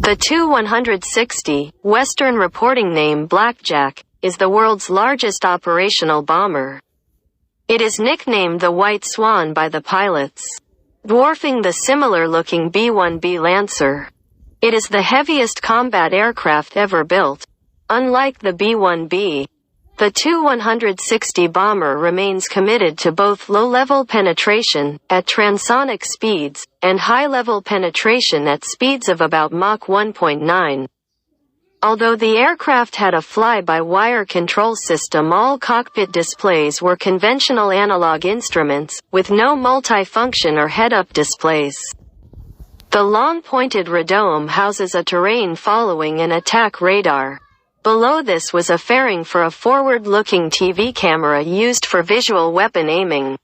The Tu-160, Western reporting name Blackjack, is the world's largest operational bomber. It is nicknamed the White Swan by the pilots, dwarfing the similar-looking B-1B Lancer. It is the heaviest combat aircraft ever built. Unlike the B-1B, the Tu-160 bomber remains committed to both low-level penetration, at transonic speeds, and high-level penetration at speeds of about Mach 1.9. Although the aircraft had a fly-by-wire control system, all cockpit displays were conventional analog instruments, with no multifunction or head-up displays. The long-pointed radome houses a terrain-following and attack radar. Below this was a fairing for a forward-looking TV camera used for visual weapon aiming.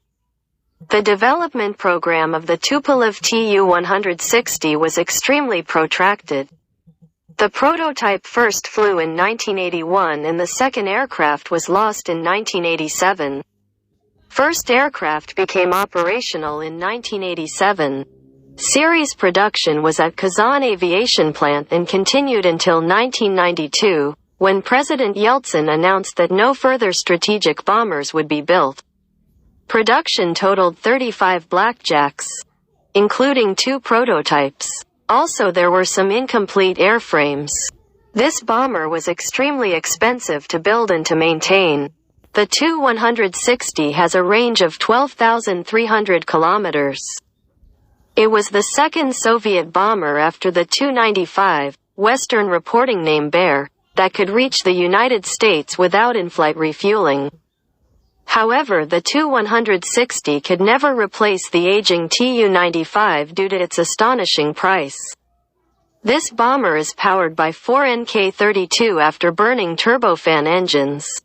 The development program of the Tupolev Tu-160 was extremely protracted. The prototype first flew in 1981 and the second aircraft was lost in 1987. First aircraft became operational in 1987. Series production was at Kazan Aviation Plant and continued until 1992. When President Yeltsin announced that no further strategic bombers would be built. Production totaled 35 Blackjacks, including 2 prototypes. Also, there were some incomplete airframes. This bomber was extremely expensive to build and to maintain. The Tu-160 has a range of 12,300 kilometers. It was the second Soviet bomber after the Tu-95, Western reporting name Bear, that could reach the United States without in-flight refueling. However, the Tu-160 could never replace the aging Tu-95 due to its astonishing price. This bomber is powered by 4 Nk-32 after-burning turbofan engines.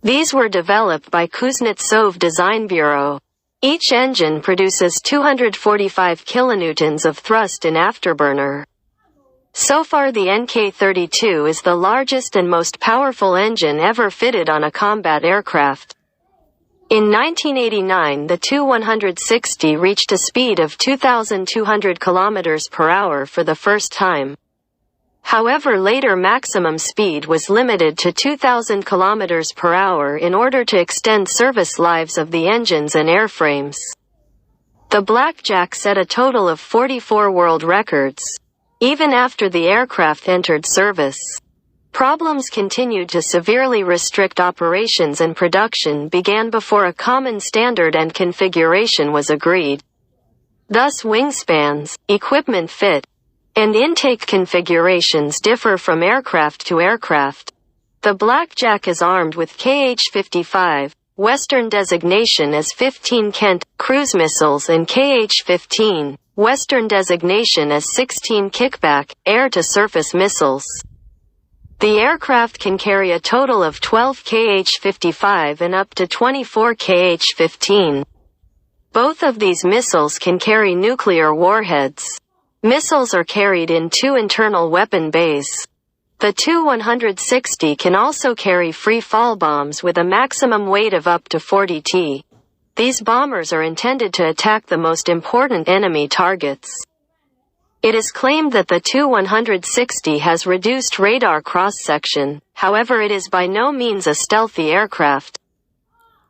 These were developed by Kuznetsov Design Bureau. Each engine produces 245 kilonewtons of thrust in afterburner. So far, the Nk-32 is the largest and most powerful engine ever fitted on a combat aircraft. In 1989, the Tu-160 reached a speed of 2,200 km per hour for the first time. However, later maximum speed was limited to 2,000 km per hour in order to extend service lives of the engines and airframes. The Blackjack set a total of 44 world records. Even after the aircraft entered service, problems continued to severely restrict operations and production began before a common standard and configuration was agreed. Thus, wingspans, equipment fit, and intake configurations differ from aircraft to aircraft. The Blackjack is armed with Kh-55, Western designation as 15 Kent, cruise missiles, and Kh-15. Western designation as 16 Kickback, air-to-surface missiles. The aircraft can carry a total of 12 Kh-55 and up to 24 Kh-15. Both of these missiles can carry nuclear warheads. Missiles are carried in 2 internal weapon bays. The Tu-160 can also carry free-fall bombs with a maximum weight of up to 40 t. These bombers are intended to attack the most important enemy targets. It is claimed that the Tu-160 has reduced radar cross-section, however it is by no means a stealthy aircraft.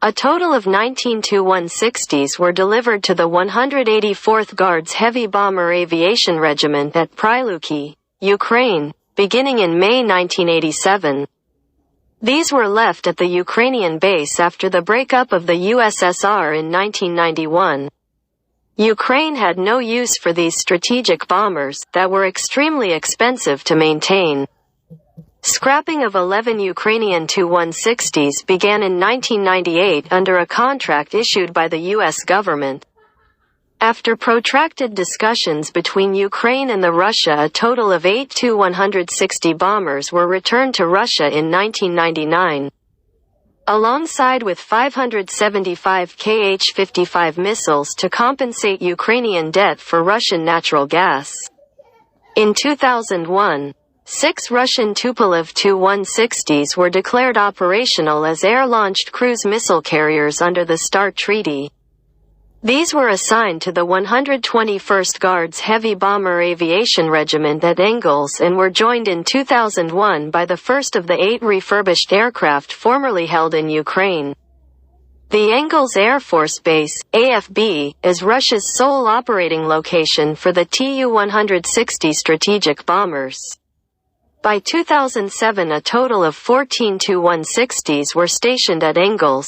A total of 19 Tu-160s were delivered to the 184th Guards Heavy Bomber Aviation Regiment at Pryluki, Ukraine, beginning in May 1987. These were left at the Ukrainian base after the breakup of the USSR in 1991. Ukraine had no use for these strategic bombers that were extremely expensive to maintain. Scrapping of 11 Ukrainian Tu-160s began in 1998 under a contract issued by the U.S. government. After protracted discussions between Ukraine and Russia, a total of 8 Tu-160 bombers were returned to Russia in 1999. Alongside with 575 Kh-55 missiles to compensate Ukrainian debt for Russian natural gas. In 2001, 6 Russian Tupolev Tu-160s were declared operational as air-launched cruise missile carriers under the START Treaty. These were assigned to the 121st Guards Heavy Bomber Aviation Regiment at Engels and were joined in 2001 by the first of the 8 refurbished aircraft formerly held in Ukraine. The Engels Air Force Base, AFB, is Russia's sole operating location for the Tu-160 strategic bombers. By 2007, a total of 14 Tu-160s were stationed at Engels.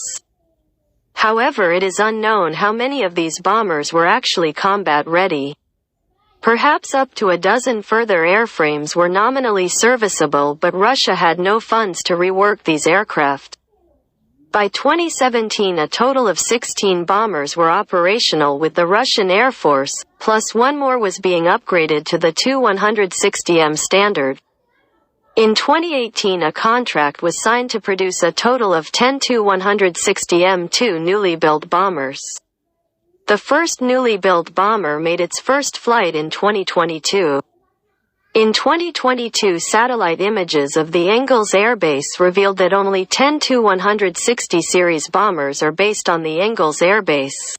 However, it is unknown how many of these bombers were actually combat-ready. Perhaps up to a dozen further airframes were nominally serviceable, but Russia had no funds to rework these aircraft. By 2017, a total of 16 bombers were operational with the Russian Air Force, plus one more was being upgraded to the Tu-160M standard. In 2018, a contract was signed to produce a total of 10 Tu-160M2 newly built bombers. The first newly built bomber made its first flight in 2022. In 2022, satellite images of the Engels Air Base revealed that only 10 Tu-160 series bombers are based on the Engels Air Base.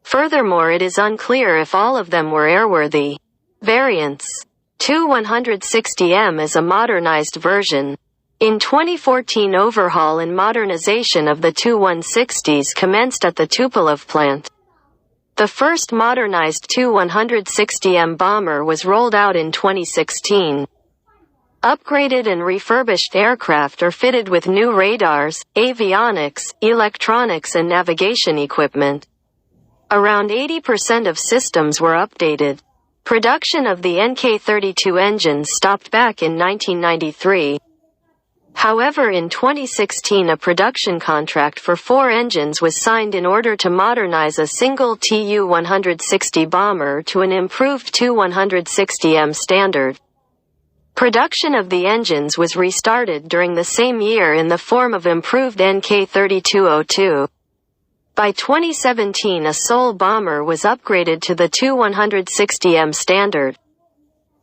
Furthermore, it is unclear if all of them were airworthy. Variants. Tu-160M is a modernized version. In 2014, overhaul and modernization of the Tu-160s commenced at the Tupolev plant. The first modernized Tu-160M bomber was rolled out in 2016. Upgraded and refurbished aircraft are fitted with new radars, avionics, electronics and navigation equipment. Around 80% of systems were updated. Production of the NK-32 engines stopped back in 1993. However, in 2016, a production contract for 4 engines was signed in order to modernize a single Tu-160 bomber to an improved Tu-160M standard. Production of the engines was restarted during the same year in the form of improved NK-3202. By 2017, a Sol bomber was upgraded to the Tu-160M standard.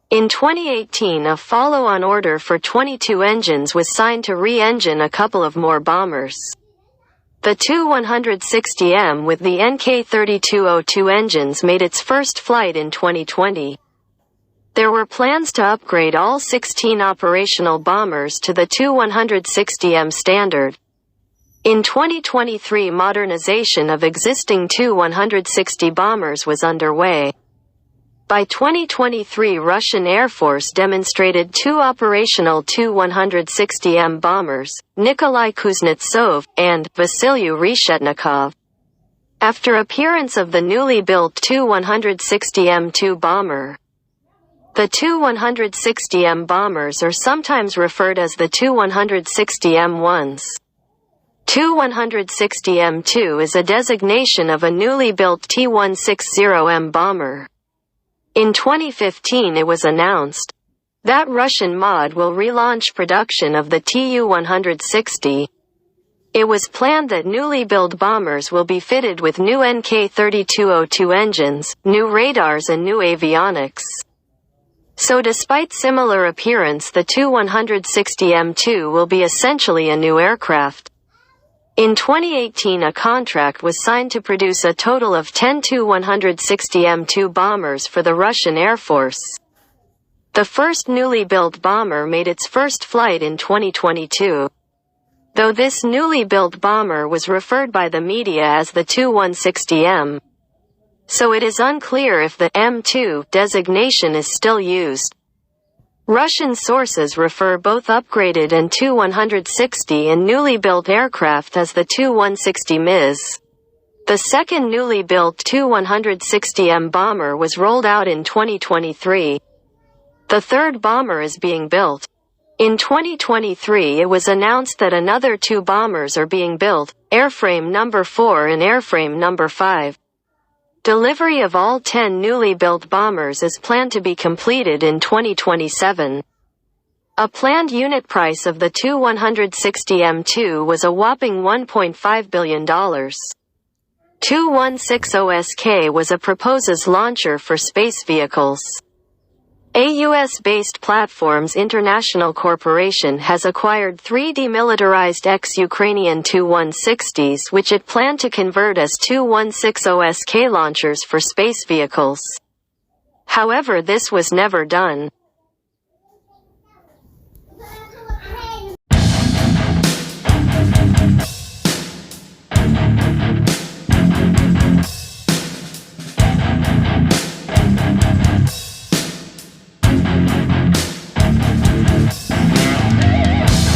In 2018, a follow-on order for 22 engines was signed to re-engine a couple of more bombers. The Tu-160M with the NK-3202 engines made its first flight in 2020. There were plans to upgrade all 16 operational bombers to the Tu-160M standard. In 2023, modernization of existing Tu-160 bombers was underway. By 2023, Russian Air Force demonstrated 2 operational Tu-160M bombers, Nikolai Kuznetsov and Vasily Reshetnikov. After appearance of the newly built Tu-160M2 bomber. The Tu-160M bombers are sometimes referred as the Tu-160M1s. Tu-160M2 is a designation of a newly built T-160M bomber. In 2015, it was announced that Russian MOD will relaunch production of the Tu-160. It was planned that newly built bombers will be fitted with new NK-3202 engines, new radars and new avionics. So despite similar appearance, the Tu-160M2 will be essentially a new aircraft. In 2018, a contract was signed to produce a total of 10 Tu-160M2 bombers for the Russian Air Force. The first newly built bomber made its first flight in 2022. Though this newly built bomber was referred by the media as the Tu-160M. So it is unclear if the M2 designation is still used. Russian sources refer both upgraded and Tu-160 and newly built aircraft as the Tu-160MIS. The second newly built Tu-160M bomber was rolled out in 2023. The third bomber is being built. In 2023, it was announced that another 2 bombers are being built, airframe number 4 and airframe number 5. Delivery of all 10 newly built bombers is planned to be completed in 2027. A planned unit price of the Tu-160M2 was a whopping $1.5 billion. Tu-160SK was a proposed launcher for space vehicles. A U.S.-based Platforms International Corporation has acquired 3 demilitarized ex-Ukrainian Tu-160s which it planned to convert as Tu-160 SK launchers for space vehicles. However, this was never done.